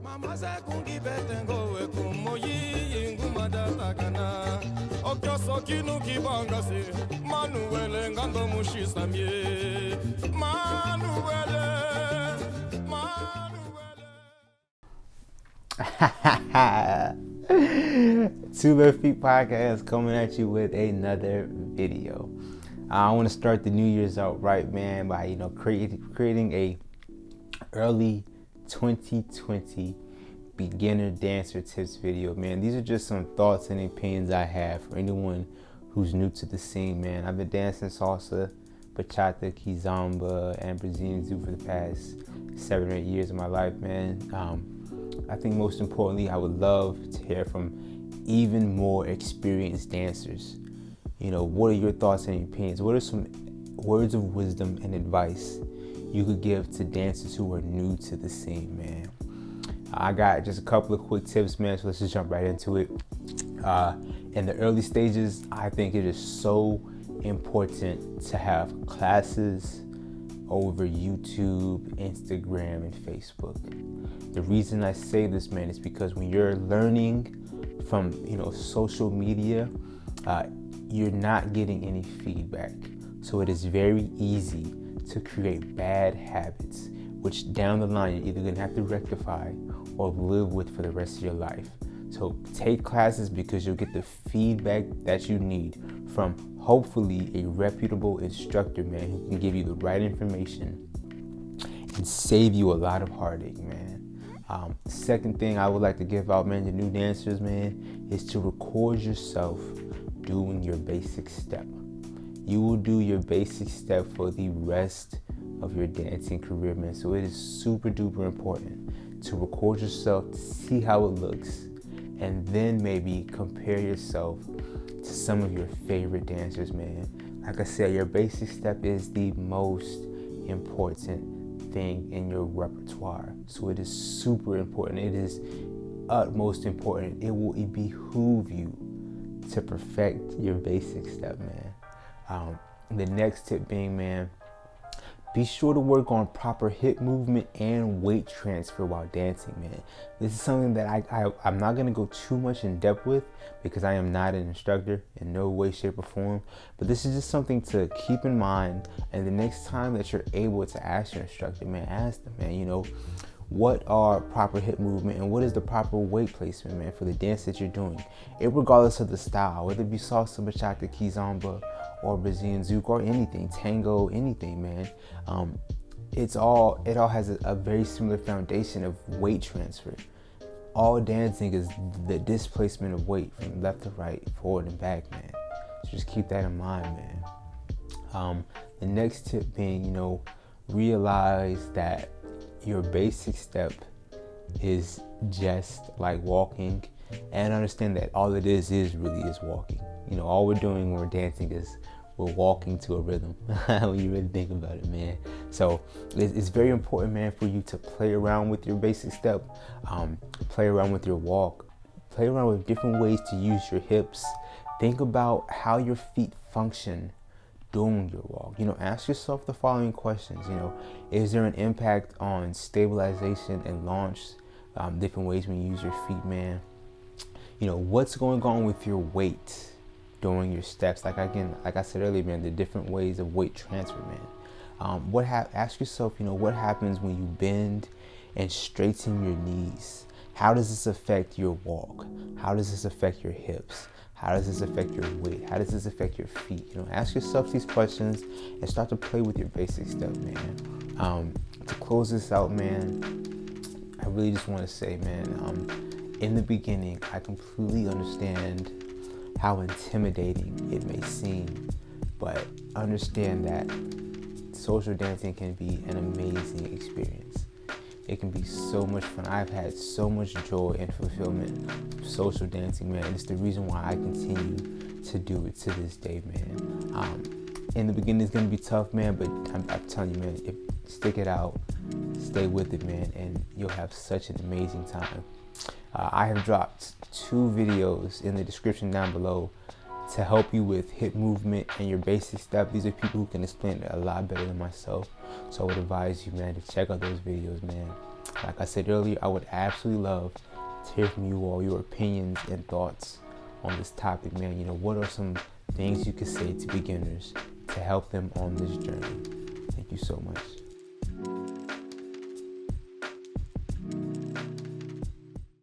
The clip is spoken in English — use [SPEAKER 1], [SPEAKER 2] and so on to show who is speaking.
[SPEAKER 1] Mama se kungi betengo e kumoyi ingumada takana. Okyo sokinu kibangase. Manuele ngando mushisamye. Manuele.
[SPEAKER 2] Two Left Feet Podcast coming at you with another video. I want to start the New Year's out right, man, by creating a early 2020 beginner dancer tips video, man. These are just some thoughts and opinions I have for anyone who's new to the scene, man. I've been dancing salsa, bachata, kizomba, and Brazilian Zouk for the past 7 or 8 years of my life, man. I think most importantly, I would love to hear from even more experienced dancers. You know, what are your thoughts and opinions? What are some words of wisdom and advice you could give to dancers who are new to the scene, man? I got just a couple of quick tips, man, so let's just jump right into it. In the early stages, I think it is so important to have classes over YouTube, Instagram, and Facebook. The reason I say this, man, is because when you're learning from, social media, you're not getting any feedback. So it is very easy to create bad habits, which down the line you're either gonna have to rectify or live with for the rest of your life. So take classes because you'll get the feedback that you need from hopefully a reputable instructor, man, who can give you the right information and save you a lot of heartache, man. Second thing I would like to give out, man, to new dancers, man, is to record yourself doing your basic step. You will do your basic step for the rest of your dancing career, man. So it is super duper important to record yourself, to see how it looks, and then maybe compare yourself to some of your favorite dancers, man. Like I said, your basic step is the most important thing in your repertoire. So it is super important. It is utmost important. It will behoove you to perfect your basic step, man. The next tip being, man, be sure to work on proper hip movement and weight transfer while dancing, man. This is something that I'm not going to go too much in depth with because I am not an instructor in no way, shape, or form. But this is just something to keep in mind. And the next time that you're able to ask your instructor, man, ask them, man, what are proper hip movement and what is the proper weight placement, man, for the dance that you're doing, regardless of the style, whether it be salsa, bachata, kizomba, or Brazilian Zouk, or anything, tango, anything, man. It all has a very similar foundation of weight transfer. All dancing is the displacement of weight from left to right, forward and back, man. So just keep that in mind, man. The next tip being, realize that your basic step is just like walking, and understand that all it is really is walking. All we're doing when we're dancing is we're walking to a rhythm when you really think about it, man. So it's very important, man, for you to play around with your basic step, play around with your walk, play around with different ways to use your hips. Think about how your feet function during your walk. Ask yourself the following questions. Is there an impact on stabilization and launch? Different ways when you use your feet, man. What's going on with your weight during your steps? Like I said earlier, man, the different ways of weight transfer, man. Ask yourself, what happens when you bend and straighten your knees? How does this affect your walk? How does this affect your hips? How does this affect your weight? How does this affect your feet? Ask yourself these questions and start to play with your basic stuff, man. To close this out, man, I really just want to say, man, in the beginning, I completely understand how intimidating it may seem, but understand that social dancing can be an amazing experience. It can be so much fun. I've had so much joy and fulfillment from social dancing, man. It's the reason why I continue to do it to this day, man. In the beginning, it's going to be tough, man, but I'm telling you, man, stick it out, stay with it, man, and you'll have such an amazing time. I have dropped 2 videos in the description down below to help you with hip movement and your basic step. These are people who can explain it a lot better than myself. So I would advise you, man, to check out those videos, man. Like I said earlier, I would absolutely love to hear from you all, your opinions and thoughts on this topic, man. You know, what are some things you could say to beginners to help them on this journey? Thank you so much.